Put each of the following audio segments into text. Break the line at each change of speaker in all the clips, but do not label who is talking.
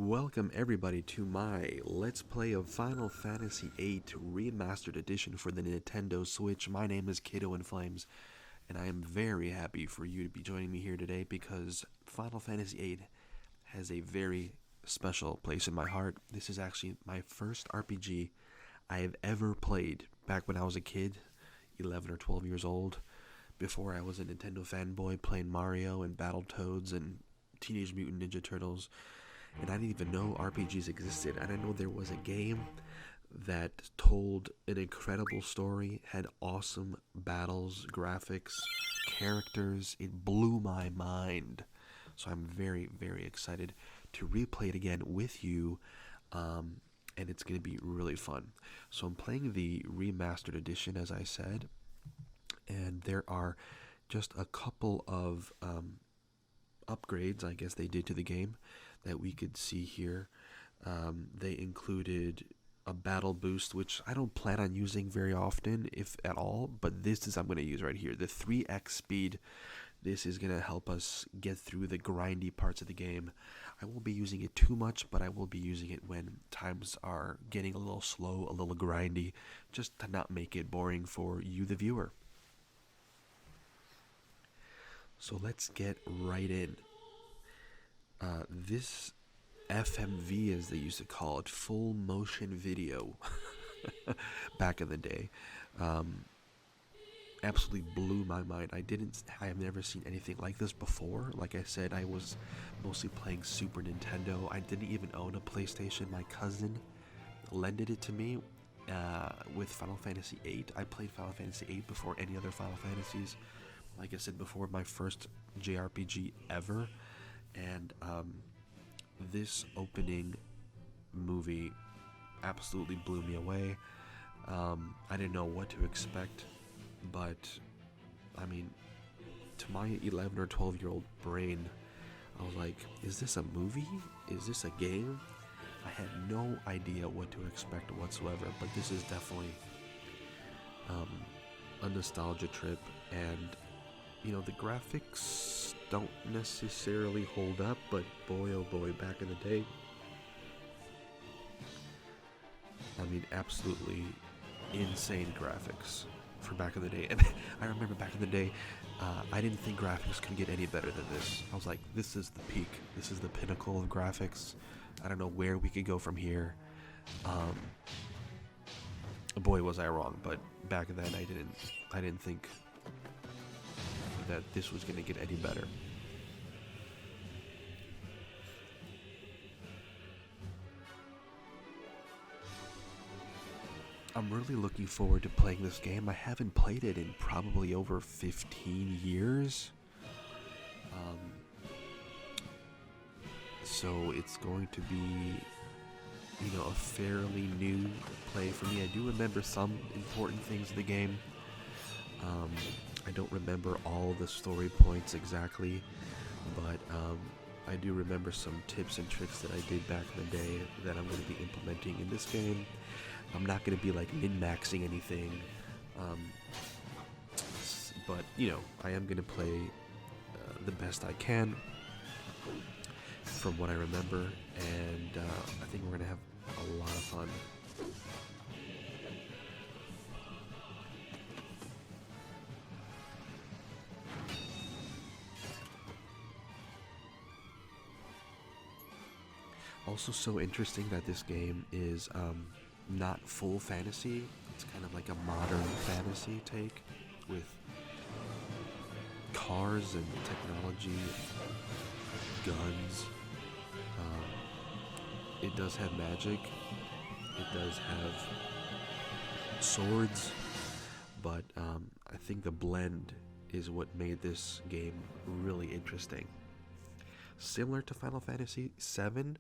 Welcome everybody to my Let's Play of Final Fantasy VIII Remastered Edition for the Nintendo Switch. My name is Kiddo in Flames, and I am very happy for you to be joining me here today because Final Fantasy VIII has a very special place in my heart. This is actually my first RPG I have ever played back when I was a kid, 11 or 12 years old, before I was a Nintendo fanboy playing Mario and Battletoads and Teenage Mutant Ninja Turtles. And I didn't even know RPGs existed. I didn't know there was a game that told an incredible story, had awesome battles, graphics, characters. It blew my mind. So I'm very, very excited to replay it again with you. And it's going to be really fun. So I'm playing the Remastered Edition, as I said. And there are just a couple of upgrades, I guess they did to the game, that we could see here. They included a battle boost, which I don't plan on using very often, if at all, but this is I'm going to use right here. The 3x speed. This is going to help us get through the grindy parts of the game. I won't be using it too much, but I will be using it when times are getting a little slow, a little grindy, just to not make it boring for you, the viewer. So let's get right in. This FMV, as they used to call it, full motion video, back in the day, absolutely blew my mind. I have never seen anything like this before. Like I said, I was mostly playing Super Nintendo. I didn't even own a PlayStation. My cousin lended it to me with Final Fantasy VIII. I played Final Fantasy VIII before any other Final Fantasies. Like I said before, my first JRPG ever. And this opening movie absolutely blew me away. I didn't know what to expect, but I mean, to my 11 or 12-year-old brain, I was like, is this a movie? Is this a game? I had no idea what to expect whatsoever, but this is definitely a nostalgia trip. And you know, the graphics don't necessarily hold up, but boy oh boy, back in the day, I mean, absolutely insane graphics for back in the day. And I remember back in the day, I didn't think graphics could get any better than this. I was like, this is the peak, this is the pinnacle of graphics. I don't know where we could go from here. Boy was I wrong, but back then I didn't think that this was going to get any better. I'm really looking forward to playing this game. I haven't played it in probably over 15 years. So it's going to be, you know, a fairly new play for me. I do remember some important things in the game. I don't remember all the story points exactly, but I do remember some tips and tricks that I did back in the day that I'm going to be implementing in this game. I'm not going to be like min-maxing anything, but you know, I am going to play the best I can from what I remember, and I think we're going to have a lot of fun. Also so interesting that this game is not full fantasy. It's kind of like a modern fantasy take with cars and technology, guns. It does have magic. It does have swords. But I think the blend is what made this game really interesting. Similar to Final Fantasy VII,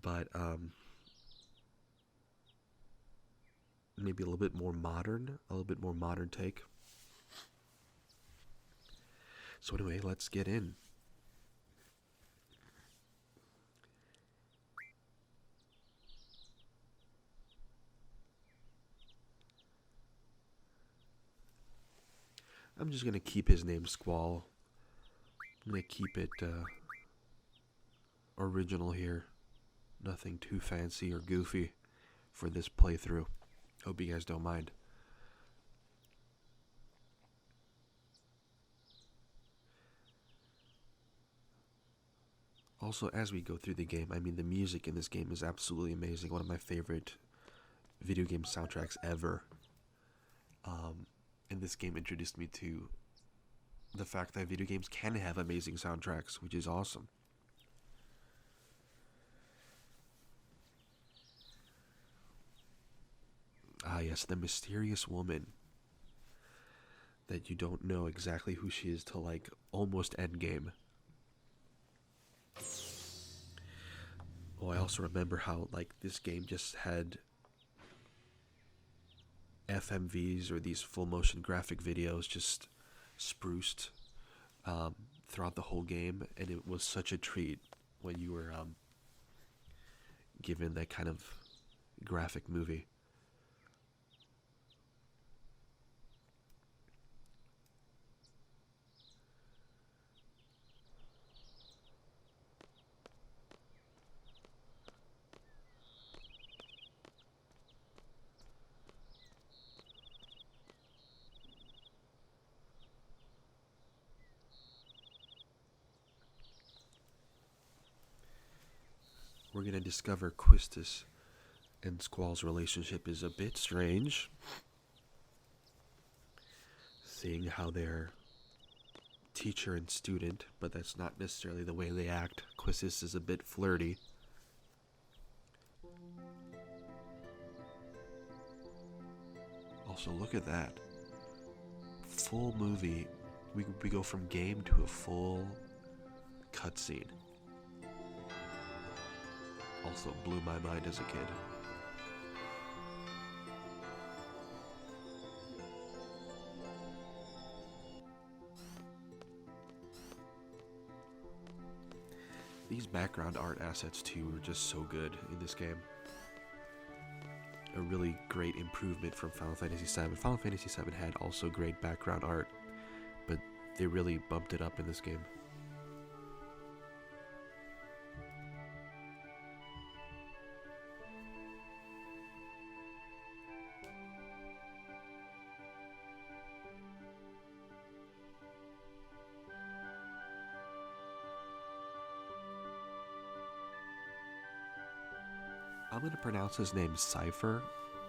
but maybe a little bit more modern take. So anyway, let's get in. I'm just gonna keep his name Squall. I'm gonna keep it original here. Nothing too fancy or goofy for this playthrough. Hope you guys don't mind. Also, as we go through the game, I mean, the music in this game is absolutely amazing. One of my favorite video game soundtracks ever. And this game introduced me to the fact that video games can have amazing soundtracks, which is awesome. Ah, yes, the mysterious woman that you don't know exactly who she is till like almost endgame. Oh, I also remember how like this game just had FMVs, or these full motion graphic videos, just spruced throughout the whole game, and it was such a treat when you were given that kind of graphic movie. We're going to discover Quistis and Squall's relationship is a bit strange, seeing how they're teacher and student, but that's not necessarily the way they act. Quistis is a bit flirty. Also, look at that. Full movie. We go from game to a full cutscene. Also blew my mind as a kid. These background art assets too are just so good in this game. A really great improvement from Final Fantasy VII. Final Fantasy VII had also great background art, but they really bumped it up in this game. I'm going to pronounce his name Cypher.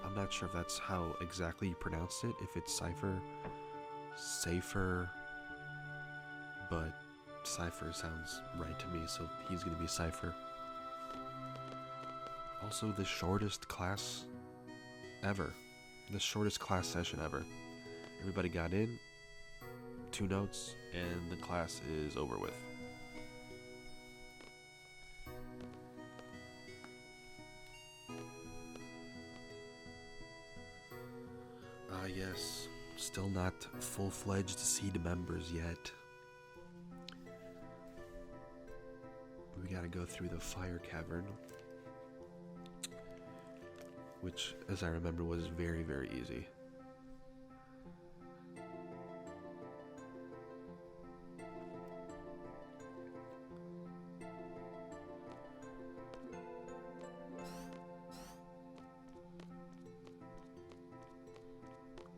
I'm not sure if that's how exactly you pronounce it, if it's Cypher, Safer, but Cypher sounds right to me, so he's going to be Cypher. Also, the shortest class ever. The shortest class session ever. Everybody got in, 2 notes, and the class is over with. Yes, still not full-fledged seed members yet. We gotta go through the fire cavern, which, as I remember, was very, very easy.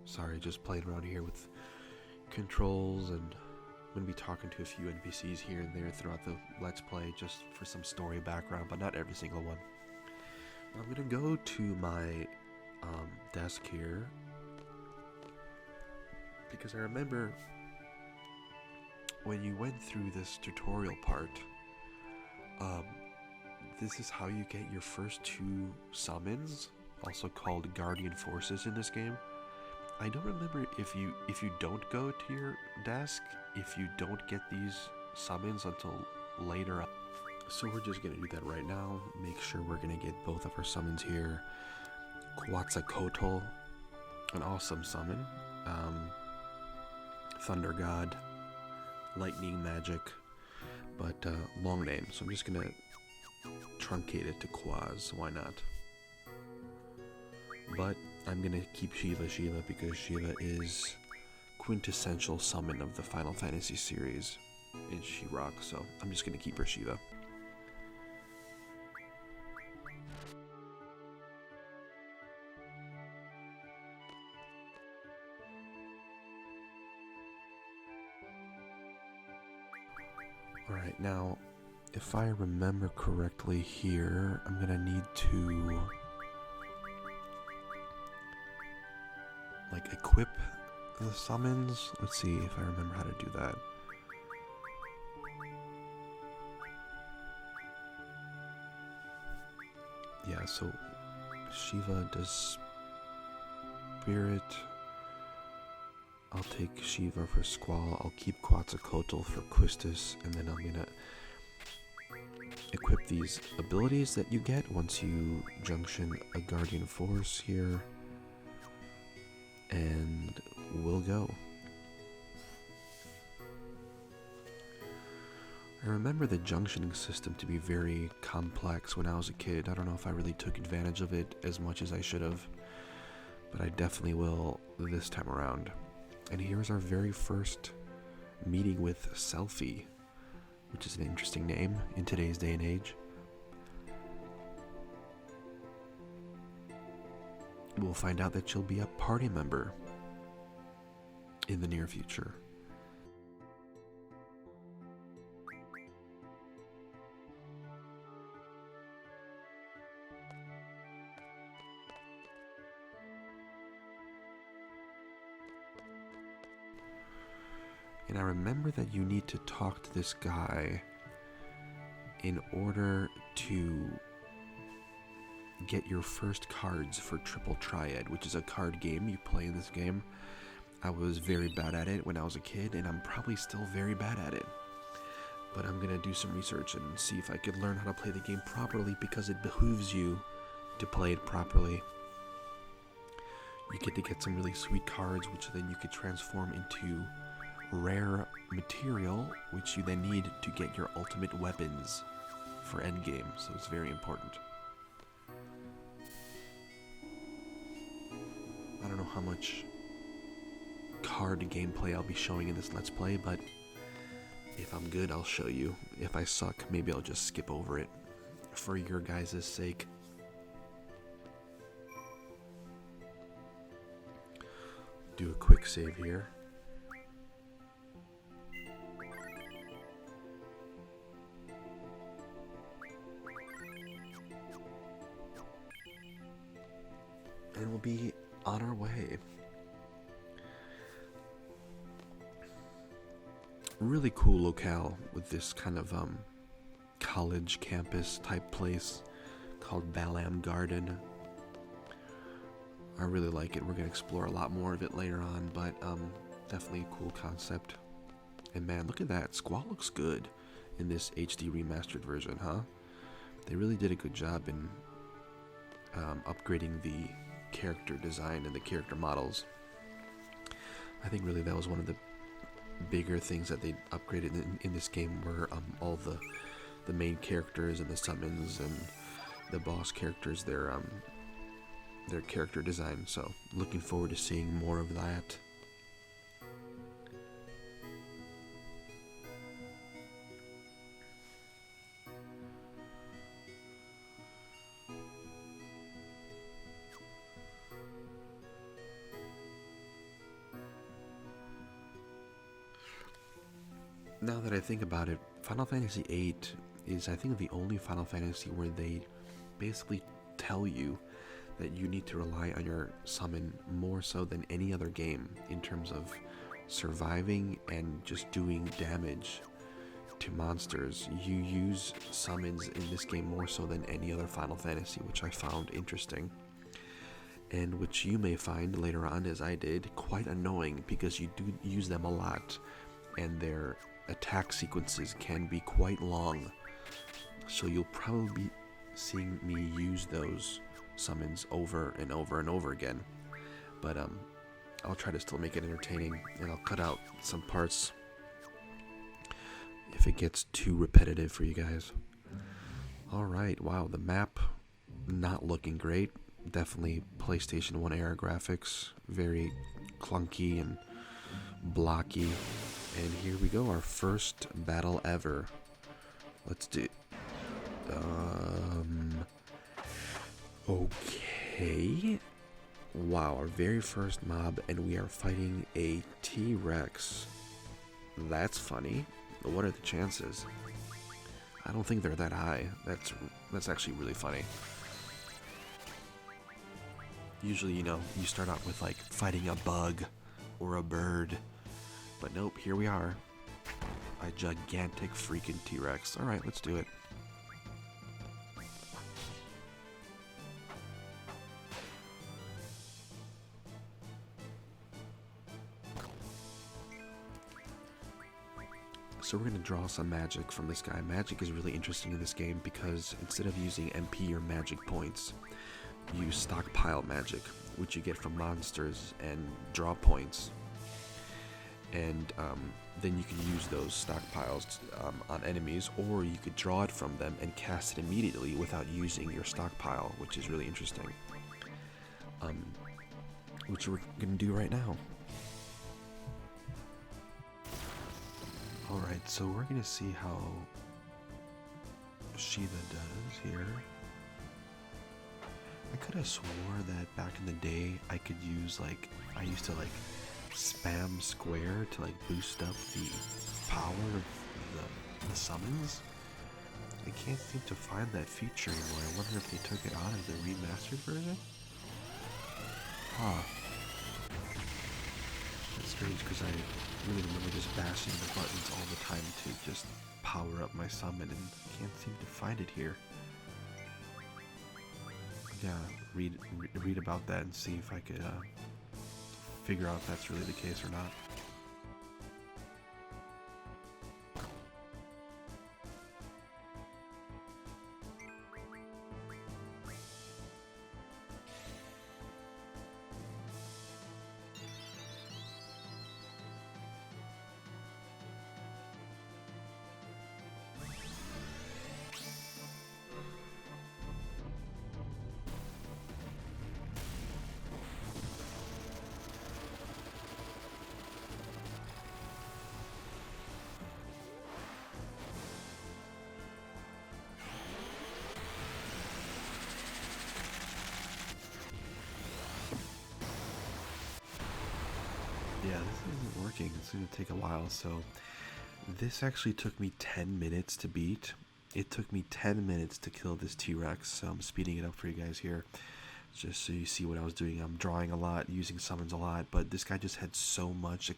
Sorry, just playing around here with controls, and I'm going to be talking to a few NPCs here and there throughout the Let's Play just for some story background, but not every single one. I'm going to go to my desk here, because I remember when you went through this tutorial part, this is how you get your first 2 summons, also called Guardian Forces in this game. I don't remember if you don't go to your desk, if you don't get these summons until later. So we're just gonna do that right now. Make sure we're gonna get both of our summons here. Quetzalcoatl, an awesome summon. Thunder God, lightning magic, but long name. So I'm just gonna truncate it to Quaz. Why not? But I'm gonna keep Shiva because Shiva is quintessential summon of the Final Fantasy series, and she rocks, so I'm just gonna keep her Shiva. Alright, now, if I remember correctly here, I'm gonna need to, like, equip the summons. Let's see if I remember how to do that. Yeah, so Shiva does Spirit. I'll take Shiva for Squall. I'll keep Quetzalcoatl for Quistis, and then I'm gonna equip these abilities that you get once you junction a Guardian Force here, and we'll go. I remember the junctioning system to be very complex when I was a kid. I don't know if I really took advantage of it as much as I should have, but I definitely will this time around. And here's our very first meeting with Selfie, which is an interesting name in today's day and age. We'll find out that she'll be a party member in the near future. And I remember that you need to talk to this guy in order to get your first cards for Triple Triad, which is a card game you play in this game. I was very bad at it when I was a kid, and I'm probably still very bad at it. But I'm going to do some research and see if I could learn how to play the game properly, because it behooves you to play it properly. You get to get some really sweet cards, which then you could transform into rare material, which you then need to get your ultimate weapons for endgame, so it's very important. I don't know how much card gameplay I'll be showing in this Let's Play, but if I'm good, I'll show you. If I suck, maybe I'll just skip over it for your guys' sake. Do a quick save here. And we'll be on our way. Really cool locale with this kind of college campus type place called Balamb Garden. I really like it. We're going to explore a lot more of it later on, but definitely a cool concept. And man, look at that. Squall looks good in this HD remastered version, huh? They really did a good job in upgrading the character design and the character models. I think really that was one of the bigger things that they upgraded in this game were all the main characters and the summons and the boss characters, their character design. So looking forward to seeing more of that. Now that I think about it, Final Fantasy VIII is, I think, the only Final Fantasy where they basically tell you that you need to rely on your summon more so than any other game in terms of surviving and just doing damage to monsters. You use summons in this game more so than any other Final Fantasy, which I found interesting. And which you may find later on, as I did, quite annoying, because you do use them a lot, and their attack sequences can be quite long. So you'll probably be seeing me use those summons over and over and over again. But I'll try to still make it entertaining, and I'll cut out some parts if it gets too repetitive for you guys. Alright, wow, the map not looking great. Definitely PlayStation 1 era graphics, very clunky and blocky. And here we go, our first battle ever. Let's do okay. Wow, our very first mob, and we are fighting a T-Rex. That's funny. But what are the chances? I don't think they're that high. That's actually really funny. Usually, you know, you start out with like fighting a bug or a bird. But nope, here we are. A gigantic freaking T-Rex. Alright, let's do it. So we're going to draw some magic from this guy. Magic is really interesting in this game because instead of using MP or magic points, you use stockpile magic, which you get from monsters and draw points. And then you can use those stockpiles on enemies, or you could draw it from them and cast it immediately without using your stockpile, which is really interesting. Which we're going to do right now. Alright, so we're going to see how Shiva does here. I could have swore that back in the day I could use, like, I used to, like, spam square to, like, boost up the power of the summons. I can't seem to find that feature anymore. I wonder if they took it out of the remastered version? Huh. That's strange because I really remember just bashing the buttons all the time to just power up my summon, and can't seem to find it here. Yeah, read about that and see if I could figure out if that's really the case or not. Yeah, this isn't working. It's going to take a while. So this actually took me 10 minutes to beat. It took me 10 minutes to kill this T-Rex. So I'm speeding it up for you guys here, just so you see what I was doing. I'm drawing a lot, using summons a lot, but this guy just had so much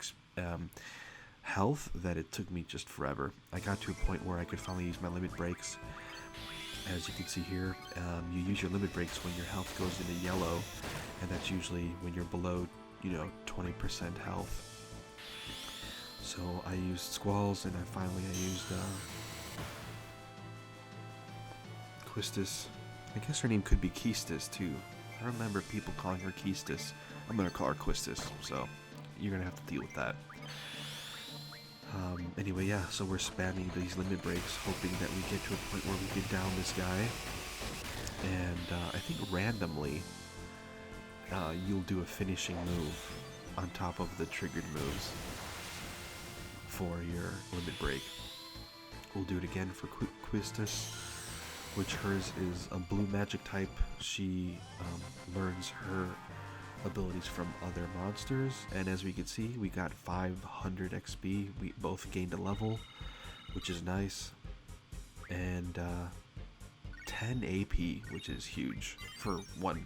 health that it took me just forever. I got to a point where I could finally use my limit breaks. As you can see here, you use your limit breaks when your health goes into yellow, and that's usually when you're below, you know, 20% health. So I used Squalls, and I used Quistis. I guess her name could be Quistis too. I remember people calling her Quistis. I'm gonna call her Quistis, so you're gonna have to deal with that. Anyway, yeah, so we're spamming these limit breaks, hoping that we get to a point where we can down this guy. And I think randomly, you'll do a finishing move on top of the triggered moves for your limit break. We'll do it again for Quistis, which hers is a blue magic type. She learns her abilities from other monsters, and as we can see, we got 500 XP. We both gained a level, which is nice, and 10 AP, which is huge for one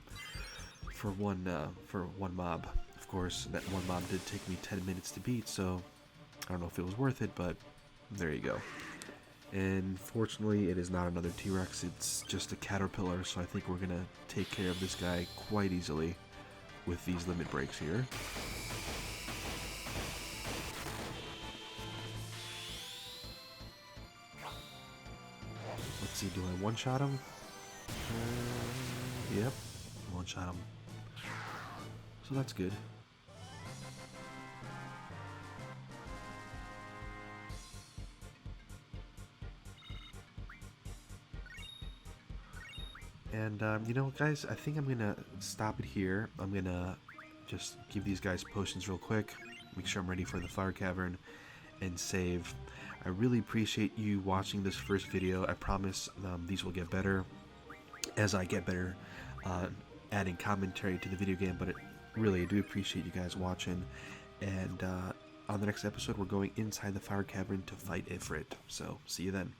mob. Of course, that one mob did take me 10 minutes to beat, so I don't know if it was worth it, but there you go. And fortunately, it is not another T-Rex, it's just a caterpillar, so I think we're gonna take care of this guy quite easily with these limit breaks here. Let's see, do I one-shot him? Yep, one-shot him. So that's good. And, you know, guys, I think I'm gonna stop it here. I'm gonna just give these guys potions real quick, make sure I'm ready for the fire cavern, and save. I really appreciate you watching this first video. I promise these will get better as I get better adding commentary to the video game, but really, I do appreciate you guys watching. And On the next episode, we're going inside the fire cavern to fight Ifrit. So, see you then.